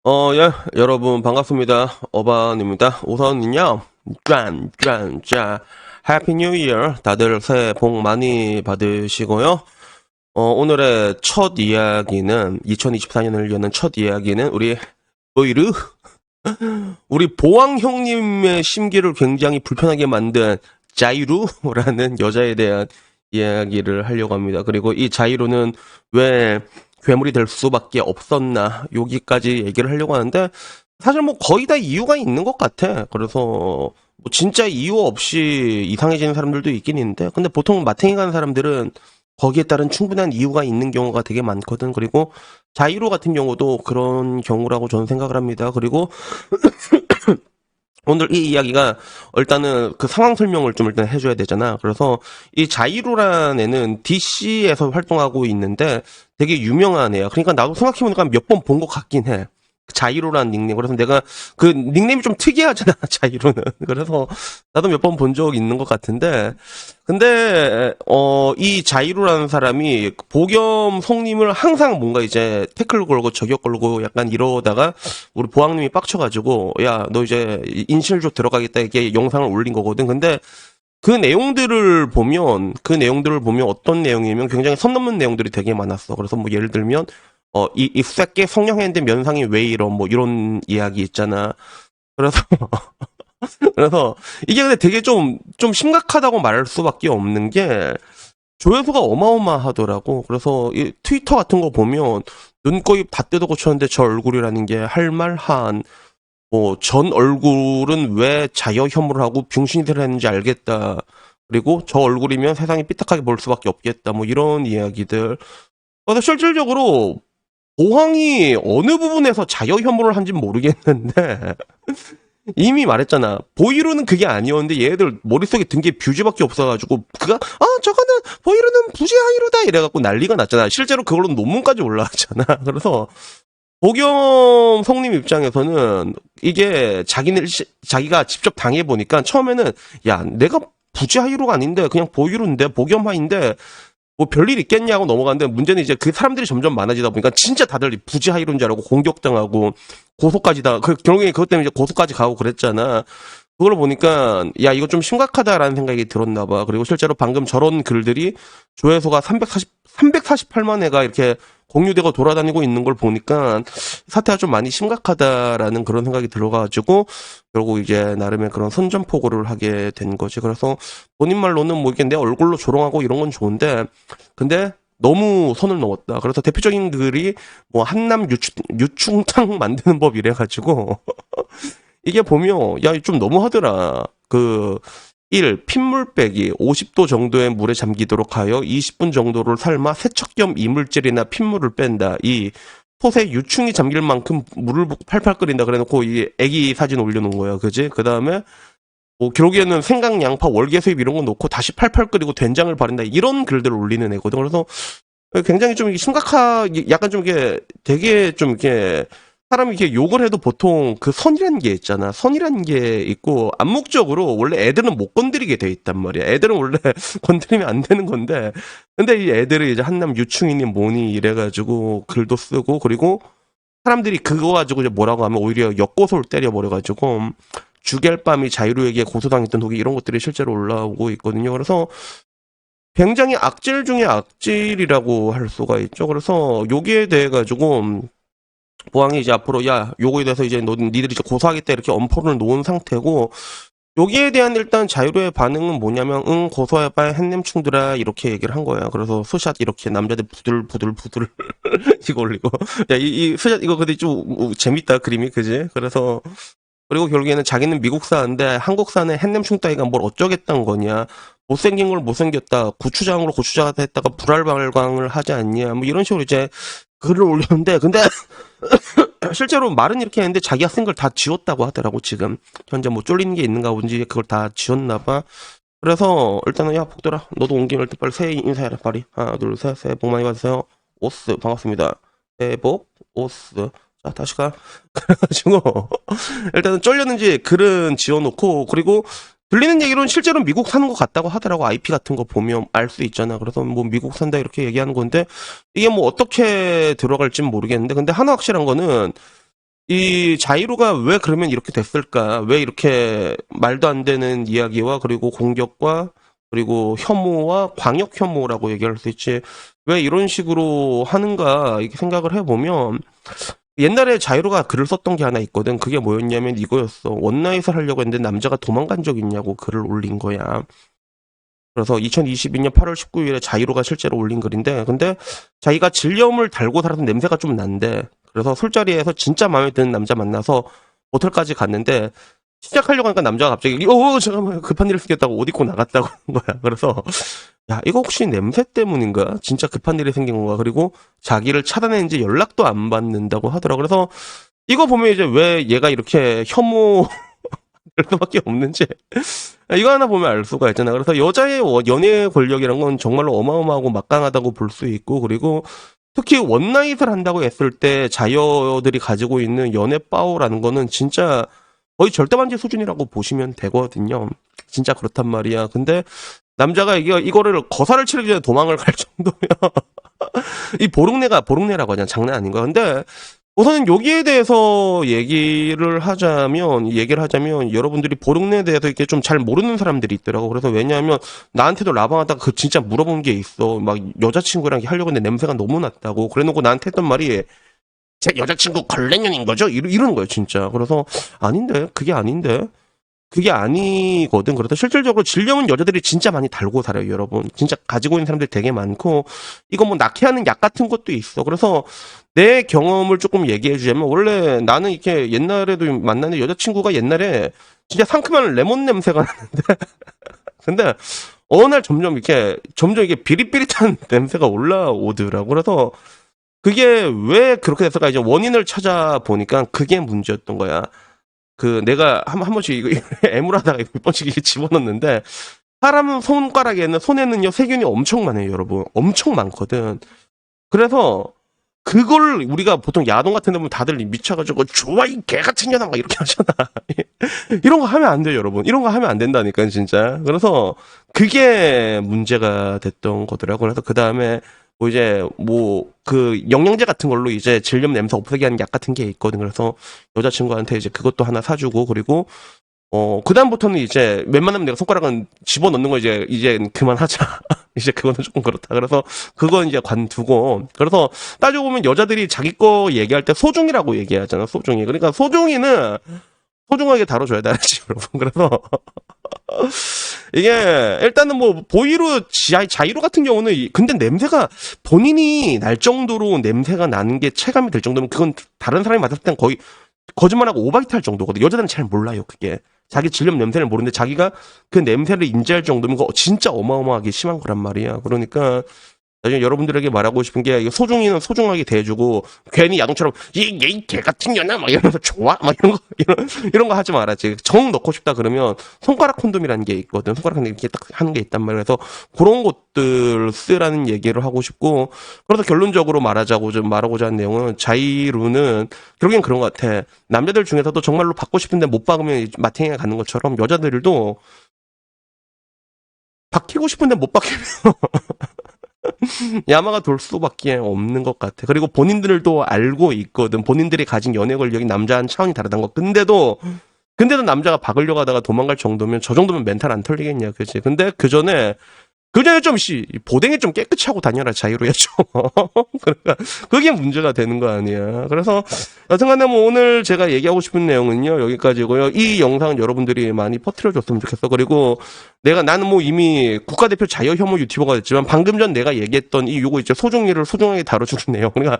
예, 여러분 반갑습니다. 어반입니다. 우선은요, 해피 뉴 이어 다들 새해 복 많이 받으시고요. 오늘의 첫 이야기는 2024년을 여는 첫 이야기는 우리 보이르 우리 보왕 형님의 심기를 굉장히 불편하게 만든 자이루라는 여자에 대한 이야기를 하려고 합니다. 그리고 이 자이루는 왜 괴물이 될 수밖에 없었나 여기까지 얘기를 하려고 하는데 사실 뭐 거의 다 이유가 있는 것 같아. 그래서 뭐 진짜 이유 없이 이상해지는 사람들도 있긴 있는데 근데 보통 마탱이 가는 사람들은 거기에 따른 충분한 이유가 있는 경우가 되게 많거든. 그리고 자이로 같은 경우도 그런 경우라고 저는 생각을 합니다. 그리고 오늘 이 이야기가 일단은 그 상황 설명을 좀 일단 해줘야 되잖아. 그래서 이 자이로라는 애는 DC에서 활동하고 있는데 되게 유명한 애야. 그러니까 나도 생각해보니까 몇 번 본 것 같긴 해. 자이로라는 닉네임. 그래서 내가 그 닉네임이 좀 특이하잖아, 자이로는. 그래서 나도 몇 번 본 적 있는 것 같은데 근데 이 자이로라는 사람이 보겸 성님을 항상 뭔가 이제 태클 걸고 저격 걸고 약간 이러다가 우리 보왕님이 빡쳐가지고 야 너 이제 인실조 들어가겠다 이게 영상을 올린 거거든. 근데 그 내용들을 보면 어떤 내용이면 굉장히 선 넘는 내용들이 되게 많았어. 그래서 뭐 예를 들면 이 새끼 성령했는데 면상이 왜 이런 뭐 이런 이야기 있잖아. 그래서 그래서 이게 근데 되게 좀 심각하다고 말할 수밖에 없는 게 조회수가 어마어마하더라고. 그래서 이 트위터 같은 거 보면 눈꺼입 다 뜯어 고쳤는데 저 얼굴이라는 게 할 말한 뭐 전 얼굴은 왜 자여 혐오를 하고 병신들을 했는지 알겠다. 그리고 저 얼굴이면 세상이 삐딱하게 볼 수밖에 없겠다. 뭐 이런 이야기들. 그래서 실질적으로 보항이 어느 부분에서 자여 혐오를 한지 모르겠는데 이미 말했잖아. 보이로는 그게 아니었는데 얘들 머릿속에 든 게 뷰즈밖에 없어가지고 그가 저거는 보이로는 부지하이로다 이래갖고 난리가 났잖아. 실제로 그걸로 논문까지 올라왔잖아. 그래서 보겸 성님 입장에서는 이게 자기가 직접 당해보니까 처음에는 야 내가 부지하이로가 아닌데 그냥 보이로인데 보겸하인데 뭐 별일 있겠냐고 넘어갔는데 문제는 이제 그 사람들이 점점 많아지다 보니까 진짜 다들 부지하이로인 줄 알고 공격당하고 고소까지 결국에 그것 때문에 이제 고소까지 가고 그랬잖아. 그걸 보니까 야 이거 좀 심각하다라는 생각이 들었나 봐. 그리고 실제로 방금 저런 글들이 조회수가 348만 회가 이렇게 공유되고 돌아다니고 있는 걸 보니까 사태가 좀 많이 심각하다라는 그런 생각이 들어가지고 결국 이제 나름의 그런 선전포고를 하게 된 거지. 그래서 본인 말로는 뭐 이게 내 얼굴로 조롱하고 이런 건 좋은데 근데 너무 선을 넘었다. 그래서 대표적인 글이 뭐 한남 유충탕 만드는 법 이래가지고 이게 보면 야 좀 너무하더라. 1. 핏물 빼기 50도 정도의 물에 잠기도록 하여 20분 정도를 삶아 세척 겸 이물질이나 핏물을 뺀다. 2. 솥에 유충이 잠길 만큼 물을 붓고 팔팔 끓인다. 그래놓고 이 애기 사진 올려놓은 거야. 그지? 그 다음에 뭐 기록에는 생강, 양파, 월계수잎 이런 거 넣고 다시 팔팔 끓이고 된장을 바른다. 이런 글들을 올리는 애거든. 그래서 굉장히 좀 약간 좀 이게 되게 좀 이렇게 사람이 이렇게 욕을 해도 보통 그 선이라는 게 있잖아. 선이라는 게 있고 암묵적으로 원래 애들은 못 건드리게 돼 있단 말이야. 애들은 원래 건드리면 안 되는 건데 근데 이 애들이 이제 한남 유충이니 뭐니 이래가지고 글도 쓰고 그리고 사람들이 그거 가지고 이제 뭐라고 하면 오히려 역고소를 때려버려가지고 주겔밤이 자유로에게 고소당했던 독이 이런 것들이 실제로 올라오고 있거든요. 그래서 굉장히 악질 중에 악질이라고 할 수가 있죠. 그래서 여기에 대해 가지고 보항이 이제 앞으로 야 요거에 대해서 이제 니들이 이제 고소하겠다 이렇게 엄포를 놓은 상태고 여기에 대한 일단 자유로의 반응은 뭐냐면 응 고소해봐 햇님충들아 이렇게 얘기를 한 거야. 그래서 스샷 이렇게 남자들 부들부들 이거 올리고 이 스샷 이거 근데 좀 재밌다 그림이 그지? 그래서 그리고 결국에는 자기는 미국사인데 한국사는 햇님충 따위가 뭘 어쩌겠다는 거냐. 못생긴 걸 못생겼다. 고추장으로 고추장을 했다가 불알발광을 하지 않냐. 뭐 이런 식으로 이제 글을 올렸는데 근데 실제로 말은 이렇게 했는데 자기가 쓴 걸 다 지웠다고 하더라고 지금 현재 뭐 쫄리는 게 있는가 본지 그걸 다 지웠나 봐. 그래서 일단은 야 복돌아 너도 온 김에 일단 빨리 새해 인사해라 빨리 하나 둘 셋 새해 복 많이 받으세요. 오스 반갑습니다. 새해 복 오스. 자 다시 가. 그래가지고 일단은 쫄렸는지 글은 지워놓고 그리고 들리는 얘기로는 실제로 미국 사는 것 같다고 하더라고. IP 같은 거 보면 알 수 있잖아. 그래서 뭐 미국 산다 이렇게 얘기하는 건데 이게 뭐 어떻게 들어갈진 모르겠는데 근데 하나 확실한 거는 이 자이로가 왜 그러면 이렇게 됐을까? 왜 이렇게 말도 안 되는 이야기와 그리고 공격과 그리고 혐오와 광역 혐오라고 얘기할 수 있지. 왜 이런 식으로 하는가 이렇게 생각을 해보면 옛날에 자이로가 글을 썼던 게 하나 있거든. 그게 뭐였냐면 이거였어. 원나잇을 하려고 했는데 남자가 도망간 적 있냐고 글을 올린 거야. 그래서 2022년 8월 19일에 자이로가 실제로 올린 글인데, 근데 자기가 질염을 달고 살아서 냄새가 좀 난대. 그래서 술자리에서 진짜 마음에 드는 남자 만나서 모텔까지 갔는데, 시작하려고 하니까 남자가 갑자기, 잠깐만, 급한 일이 생겼다고 옷 입고 나갔다고 하는 거야. 그래서, 야, 이거 혹시 냄새 때문인가? 진짜 급한 일이 생긴 건가? 그리고 자기를 차단했는지 연락도 안 받는다고 하더라. 그래서, 이거 보면 이제 왜 얘가 이렇게 혐오, 할 수밖에 없는지 이거 하나 보면 알 수가 있잖아. 그래서 여자의 연애 권력이란 건 정말로 어마어마하고 막강하다고 볼 수 있고, 그리고 특히 원나잇을 한다고 했을 때 자여들이 가지고 있는 연애 파워라는 거는 진짜 거의 절대반지 수준이라고 보시면 되거든요. 진짜 그렇단 말이야. 근데 남자가 이거를 거사를 치르기 전에 도망을 갈 정도면 이 보릉내라고 하잖아. 장난 아닌 거야. 근데 우선은 여기에 대해서 얘기를 하자면 여러분들이 보릉내에 대해서 이렇게 좀 잘 모르는 사람들이 있더라고. 그래서 왜냐하면 나한테도 라방하다가 그 진짜 물어본 게 있어. 막 여자친구랑 하려고 했는데 냄새가 너무 났다고. 그래놓고 나한테 했던 말이 제 여자친구 걸레년인 거죠? 이러는 거예요, 진짜. 그래서 아닌데, 그게 아니거든. 그래서 실질적으로 질염은 여자들이 진짜 많이 달고 살아요, 여러분. 진짜 가지고 있는 사람들 되게 많고, 이거 뭐 낙해하는 약 같은 것도 있어. 그래서 내 경험을 조금 얘기해 주자면, 원래 나는 이렇게 옛날에도 만나는 여자친구가 옛날에 진짜 상큼한 레몬 냄새가 나는데, 근데 어느 날 점점 이게 비릿비릿한 냄새가 올라오더라고. 그래서 그게 왜 그렇게 됐을까? 이제 원인을 찾아보니까 그게 문제였던 거야. 내가 한 번씩 이거 애물하다가 몇 번씩 이게 집어넣는데, 사람 손에는요, 세균이 엄청 많아요, 여러분. 엄청 많거든. 그래서, 그걸 우리가 보통 야동 같은 데 보면 다들 미쳐가지고, 좋아, 이 개 같은 년아, 막 이렇게 하잖아. 이런 거 하면 안 돼요, 여러분. 이런 거 하면 안 된다니까, 진짜. 그래서, 그게 문제가 됐던 거더라고요. 그래서 그 다음에, 영양제 같은 걸로 이제 질염 냄새 없애게 하는 약 같은 게 있거든. 그래서 여자친구한테 이제 그것도 하나 사주고, 그리고, 그다음부터는 이제 웬만하면 내가 손가락은 집어넣는 거 이제 그만하자. 이제 그거는 조금 그렇다. 그래서 그건 이제 관두고. 그래서 따져보면 여자들이 자기 거 얘기할 때 소중이라고 얘기하잖아, 소중이. 그러니까 소중이는 소중하게 다뤄줘야 돼, 알지, 여러분. 그래서 이게 일단은 뭐 보이로 자이로 같은 경우는 근데 냄새가 본인이 날 정도로 냄새가 나는 게 체감이 될 정도면 그건 다른 사람이 맡았을 땐 거의 거짓말하고 오바이트 할 정도거든. 여자들은 잘 몰라요, 그게. 자기 질염 냄새를 모르는데 자기가 그 냄새를 인지할 정도면 그거 진짜 어마어마하게 심한 거란 말이야. 그러니까 나중에 여러분들에게 말하고 싶은 게, 이거 소중이는 소중하게 대해주고, 괜히 야동처럼, 얘 개 같은 년아, 막 이러면서 좋아? 막 이런 거 하지 말았지. 정 넣고 싶다 그러면, 손가락 콘돔이라는 게 있거든. 손가락 콘돔 이렇게 딱 하는 게 있단 말이야. 그래서, 그런 것들 쓰라는 얘기를 하고 싶고, 그래서 결론적으로 말하고자 한 내용은, 자이루는, 결국엔 그런 것 같아. 남자들 중에서도 정말로 받고 싶은데 못 받으면 마탱이가 가는 것처럼, 여자들도, 받히고 싶은데 못 받기면, 야마가 돌 수밖에 없는 것 같아. 그리고 본인들도 알고 있거든. 본인들이 가진 연애 권력이 남자와는 차원이 다르다는 거. 근데도 남자가 박으려고 하다가 도망갈 정도면, 저 정도면 멘탈 안 털리겠냐, 그치? 근데 그 전에 좀, 보댕이 좀 깨끗이 하고 다녀라, 자유로야, 좀. 그러니까, 그게 문제가 되는 거 아니야. 그래서, 여튼간에 뭐 오늘 제가 얘기하고 싶은 내용은요, 여기까지고요. 이 영상은 여러분들이 많이 퍼뜨려줬으면 좋겠어. 그리고, 나는 뭐 이미 국가대표 자유혐오 유튜버가 됐지만, 방금 전 내가 얘기했던 요거 이제 소중이를 소중하게 다뤄주는 내용. 그러니까,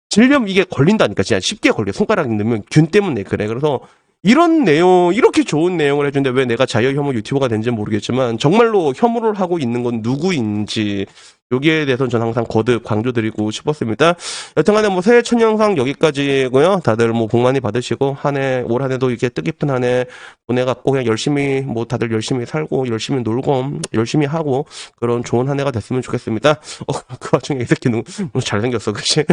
질염 이게 걸린다니까, 진짜 쉽게 걸려. 손가락 넣으면 균 때문에 그래. 그래서, 이런 내용, 이렇게 좋은 내용을 해준데 왜 내가 자유혐오 유튜버가 된지는 모르겠지만, 정말로 혐오를 하고 있는 건 누구인지, 여기에 대해서는 전 항상 거듭 강조드리고 싶었습니다. 여튼간에 뭐 새해 첫 영상 여기까지고요. 다들 뭐 복 많이 받으시고, 올 한 해도 이렇게 뜻깊은 한 해 보내갖고, 그냥 열심히, 뭐 다들 열심히 살고, 열심히 놀고, 열심히 하고, 그런 좋은 한 해가 됐으면 좋겠습니다. 그 와중에 이 새끼 너무 잘생겼어, 그치?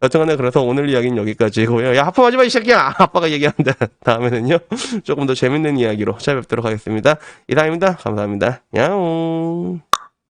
여튼간에 그래서 오늘 이야기는 여기까지고요. 야, 하품하지 마, 이 새끼야! 아빠가 얘기하는데. 다음에는요, 조금 더 재밌는 이야기로 찾아뵙도록 하겠습니다. 이상입니다. 감사합니다. 야옹.